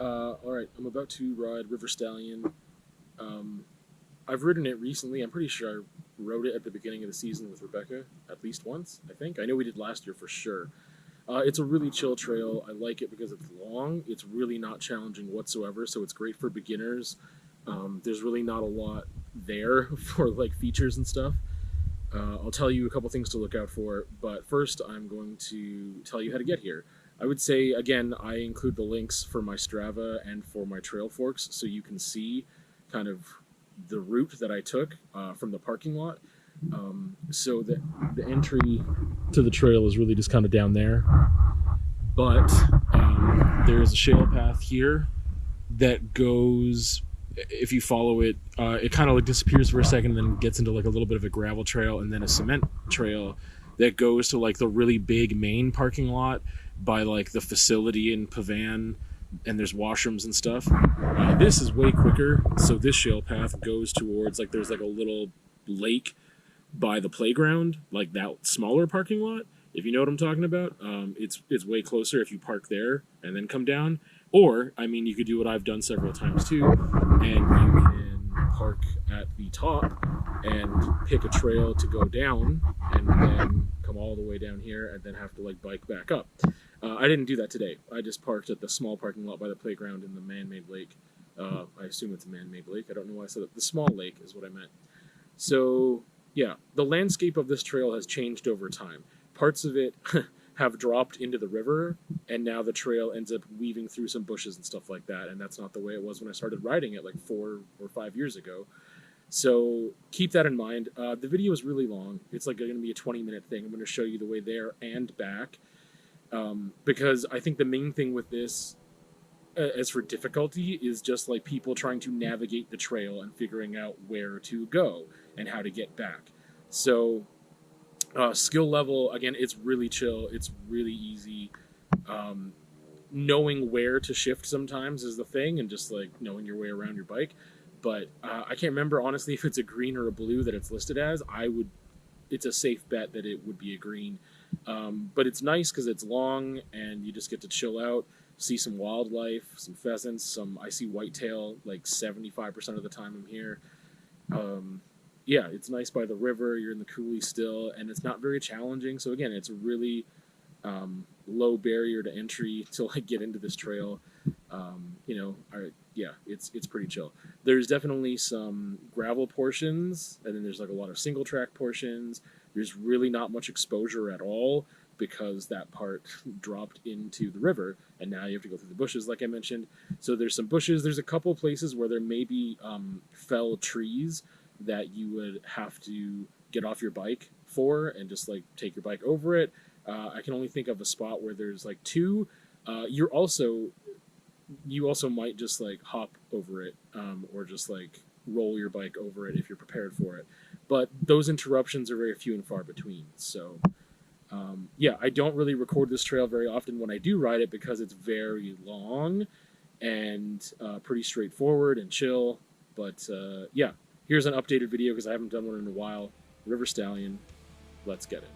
All right, I'm about to ride River Stallion. I've ridden it recently. I'm pretty sure I rode it at the beginning of the season with Rebecca at least once, I think. I know we did last year for sure. It's a really chill trail. I like it because it's long. It's really not challenging whatsoever, so it's great for beginners. There's really not a lot there for like features and stuff. I'll tell you a couple things to look out for, but first I'm going to tell you how to get here. I would say, again, I include the links for my Strava and for my trail forks so you can see kind of the route that I took from the parking lot. So the entry to the trail is really just kind of down there. But there's a shale path here that goes, if you follow it, it kind of like disappears for a second and then gets into like a little bit of a gravel trail and then a cement trail that goes to like the really big main parking lot by like the facility in Pavan, and there's washrooms and stuff. This is way quicker, so this shale path goes towards like there's like a little lake by the playground, like that smaller parking lot, if you know what I'm talking about. It's way closer if you park there and then come down. Or, I mean, you could do what I've done several times too, and you can park at the top and pick a trail to go down and then come all the way down here and then have to like bike back up. I didn't do that today. I just parked at the small parking lot by the playground in the man-made lake. I assume it's a man-made lake. I don't know why I said that. The small lake is what I meant. So, yeah, the landscape of this trail has changed over time. Parts of it have dropped into the river, and now the trail ends up weaving through some bushes and stuff like that, and that's not the way it was when I started riding it like 4 or 5 years ago. So keep that in mind. The video is really long. It's like going to be a 20-minute thing. I'm going to show you the way there and back, because I think the main thing with this, as for difficulty, is just like people trying to navigate the trail and figuring out where to go and how to get back. So skill level, again, it's really chill. It's really easy. Knowing where to shift sometimes is the thing, and just like knowing your way around your bike. But I can't remember honestly if it's a green or a blue that it's listed as. It's a safe bet that it would be a green. But it's nice because it's long and you just get to chill out, see some wildlife, some pheasants, I see whitetail like 75% of the time I'm here. Yeah, it's nice by the river. You're in the coulee still, and it's not very challenging. So again, it's a really low barrier to entry to like get into this trail. It's pretty chill. There's definitely some gravel portions, and then there's like a lot of single track portions. There's really not much exposure at all because that part dropped into the river, and now you have to go through the bushes like I mentioned. So there's some bushes. There's a couple places where there may be fell trees that you would have to get off your bike for and just like take your bike over it. I can only think of a spot where there's like 2. You also might just like hop over it, or just like roll your bike over it if you're prepared for it. But those interruptions are very few and far between. So I don't really record this trail very often when I do ride it because it's very long and pretty straightforward and chill. But here's an updated video because I haven't done one in a while. River Stallion, let's get it.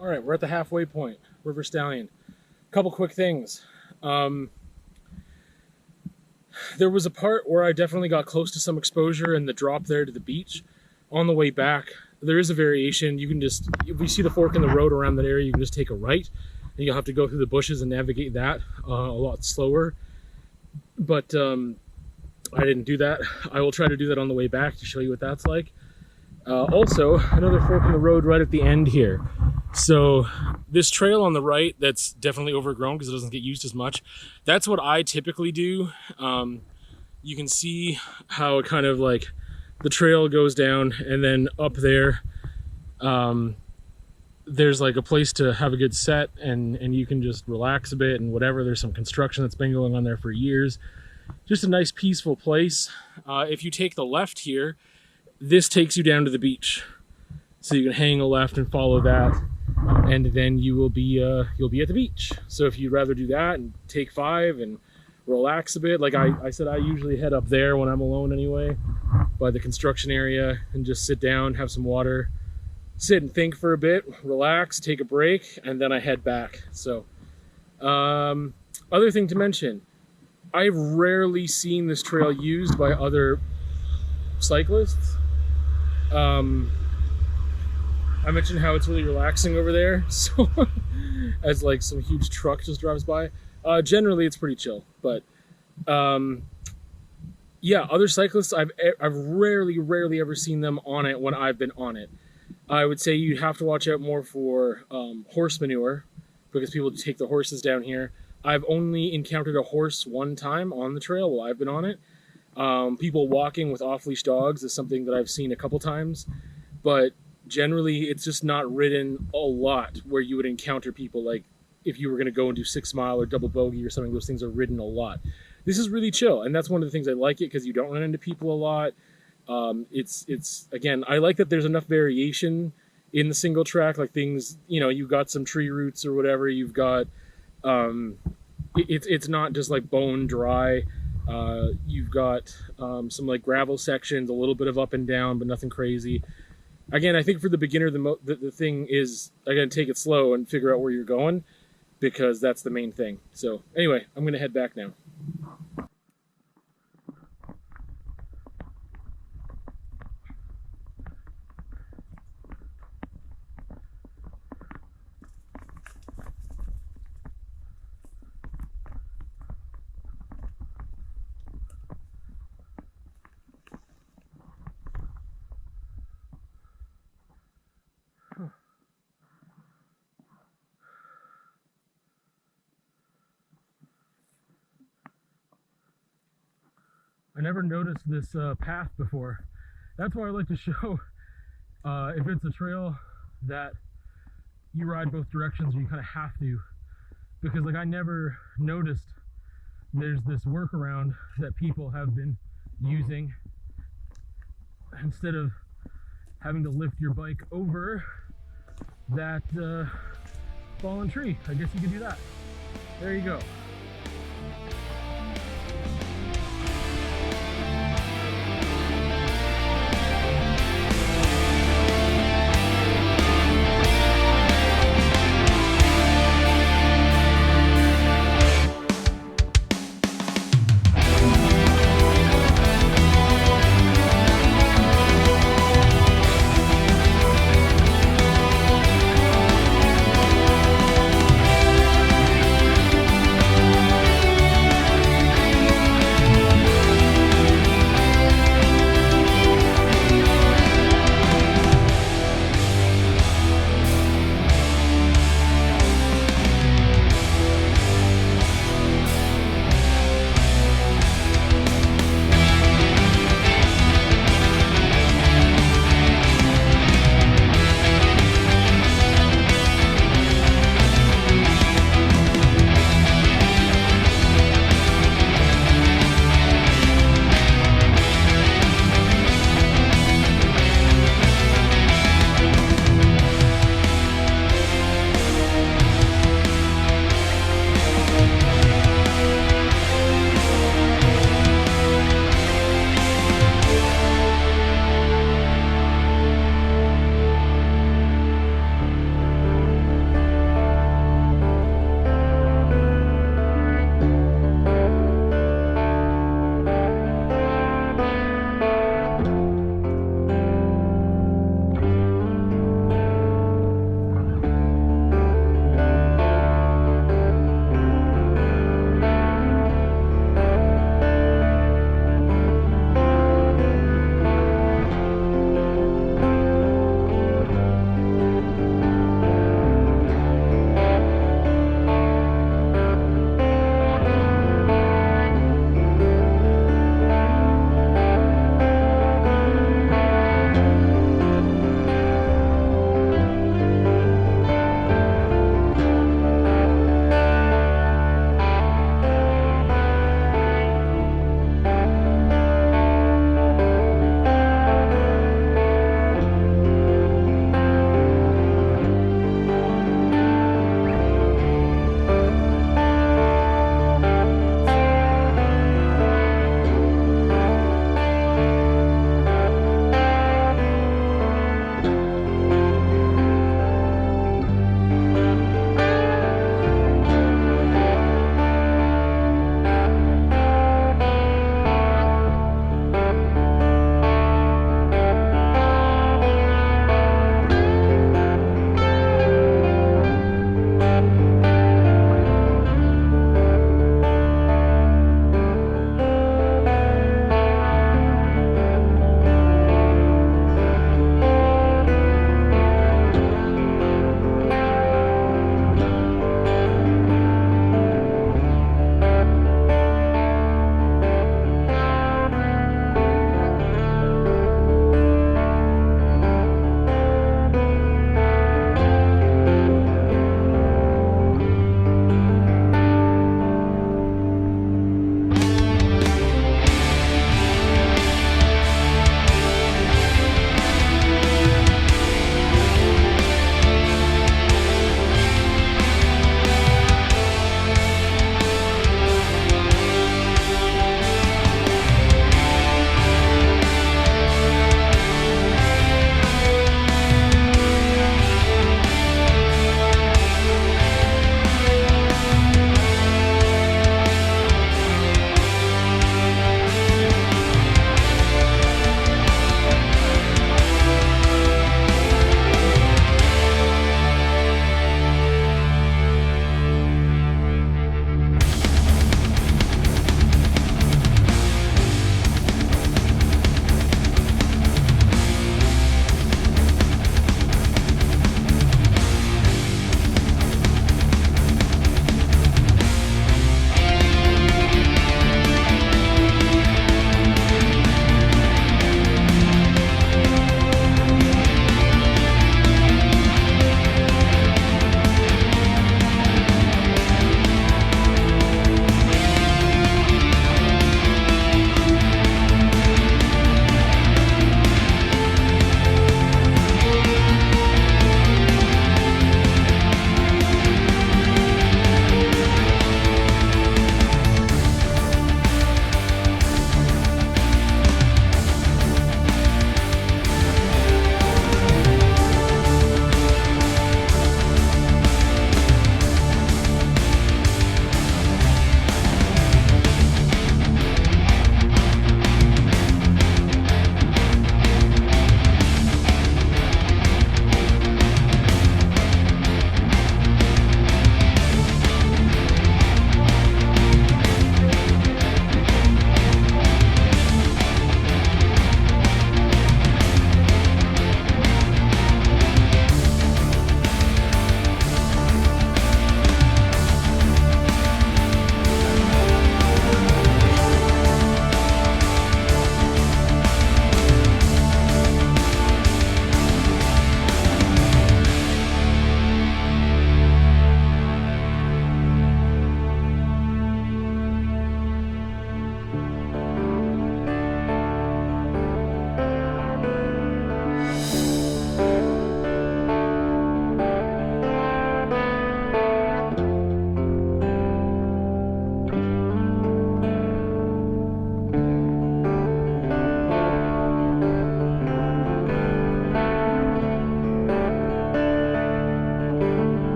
All right, we're at the halfway point, River Stallion. Couple quick things. There was a part where I definitely got close to some exposure and the drop there to the beach. On the way back, there is a variation. You can just, if you see the fork in the road around that area, you can just take a right, and you'll have to go through the bushes and navigate that a lot slower. But I didn't do that. I will try to do that on the way back to show you what that's like. Also, another fork in the road right at the end here. So this trail on the right that's definitely overgrown because it doesn't get used as much. That's what I typically do. You can see how it kind of like the trail goes down, and then up there there's like a place to have a good set, and you can just relax a bit and whatever. There's some construction that's been going on there for years. Just a nice peaceful place. If you take the left here, this takes you down to the beach. So you can hang a left and follow that, and then you'll be at the beach. So if you'd rather do that and take 5 and relax a bit, like I said, I usually head up there when I'm alone anyway, by the construction area, and just sit down, have some water, sit and think for a bit, relax, take a break, and then I head back. So other thing to mention, I've rarely seen this trail used by other cyclists. I mentioned how it's really relaxing over there, so as like some huge truck just drives by. Generally it's pretty chill, but yeah, other cyclists, I've rarely ever seen them on it when I've been on it. I would say you have to watch out more for horse manure, because people take the horses down here. I've only encountered a horse one time on the trail while I've been on it. People walking with off-leash dogs is something that I've seen a couple times, but generally it's just not ridden a lot where you would encounter people. Like if you were going to go and do 6 Mile or double bogey or something, those things are ridden a lot. This is really chill, and that's one of the things I like it, because you don't run into people a lot. It's again, I like that there's enough variation in the single track, like things, you know, you've got some tree roots or whatever, you've got it's not just like bone dry. You've got some like gravel sections, a little bit of up and down, but nothing crazy. Again, I think for the beginner, the thing is, again, take it slow and figure out where you're going, because that's the main thing. So anyway, I'm going to head back now. I never noticed this path before. That's why I like to show if it's a trail that you ride both directions, or you kind of have to, because like I never noticed there's this workaround that people have been using. Instead of having to lift your bike over that fallen tree, I guess you could do that. There you go.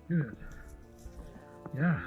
Good. Yeah.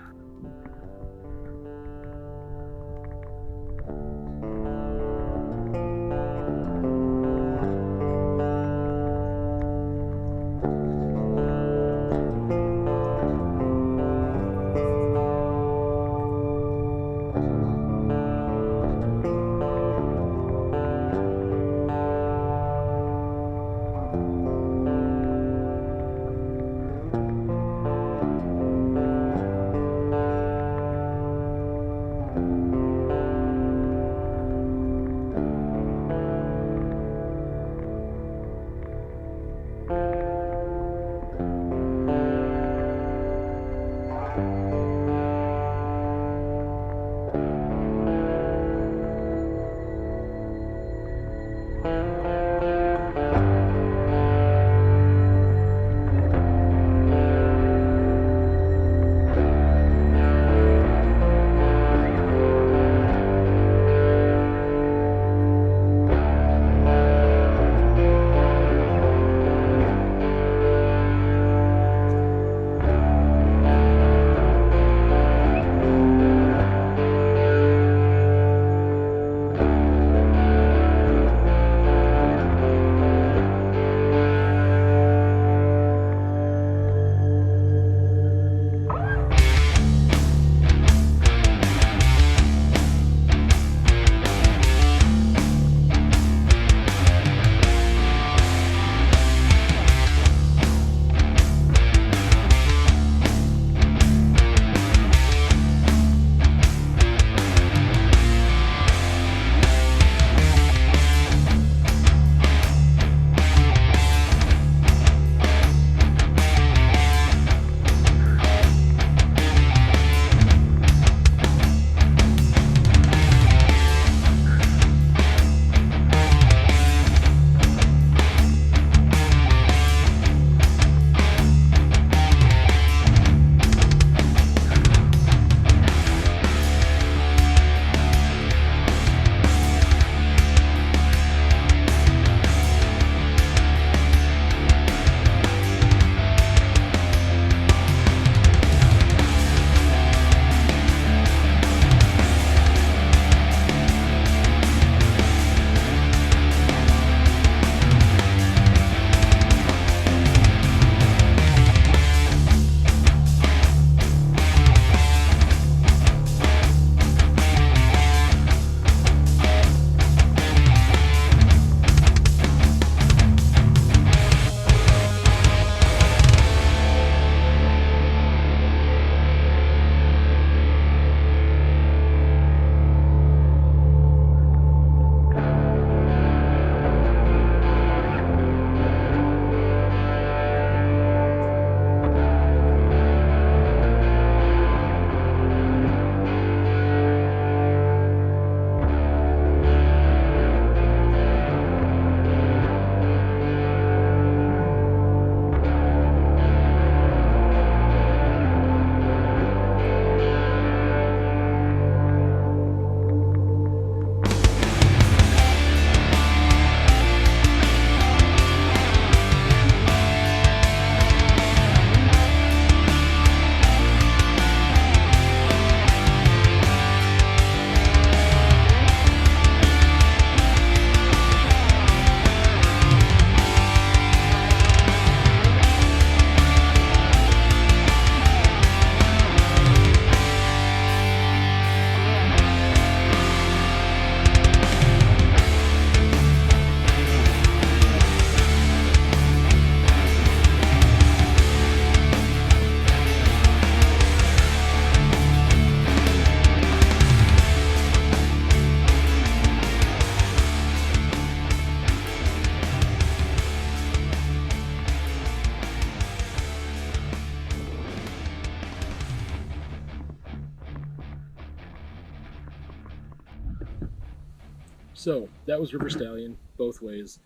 So that was River Stallion, both ways.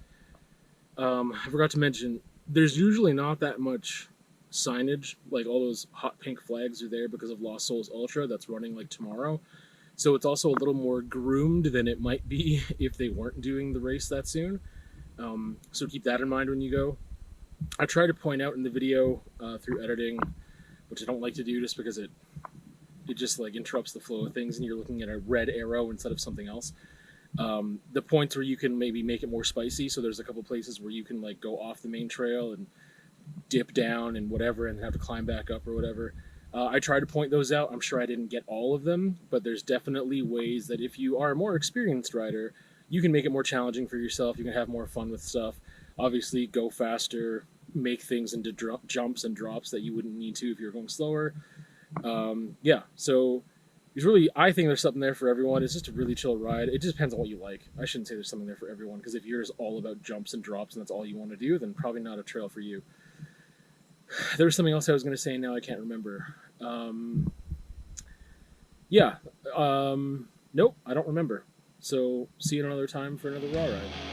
I forgot to mention, there's usually not that much signage, like all those hot pink flags are there because of Lost Souls Ultra that's running like tomorrow. So it's also a little more groomed than it might be if they weren't doing the race that soon. So keep that in mind when you go. I try to point out in the video through editing which I don't like to do just because it just like interrupts the flow of things and you're looking at a red arrow instead of something else. The points where you can maybe make it more spicy, so there's a couple places where you can like go off the main trail and dip down and whatever and have to climb back up or whatever. I try to point those out. I'm sure I didn't get all of them, but there's definitely ways that if you are a more experienced rider, you can make it more challenging for yourself. You can have more fun with stuff. Obviously, go faster, make things into jumps and drops that you wouldn't need to if you were going slower. Yeah, so it's really, I think there's something there for everyone. It's just a really chill ride. It just depends on what you like. I shouldn't say there's something there for everyone, because if yours is all about jumps and drops and that's all you want to do, then probably not a trail for you. There was something else I was going to say, now I can't remember. Nope, I don't remember. So see you another time for another raw ride.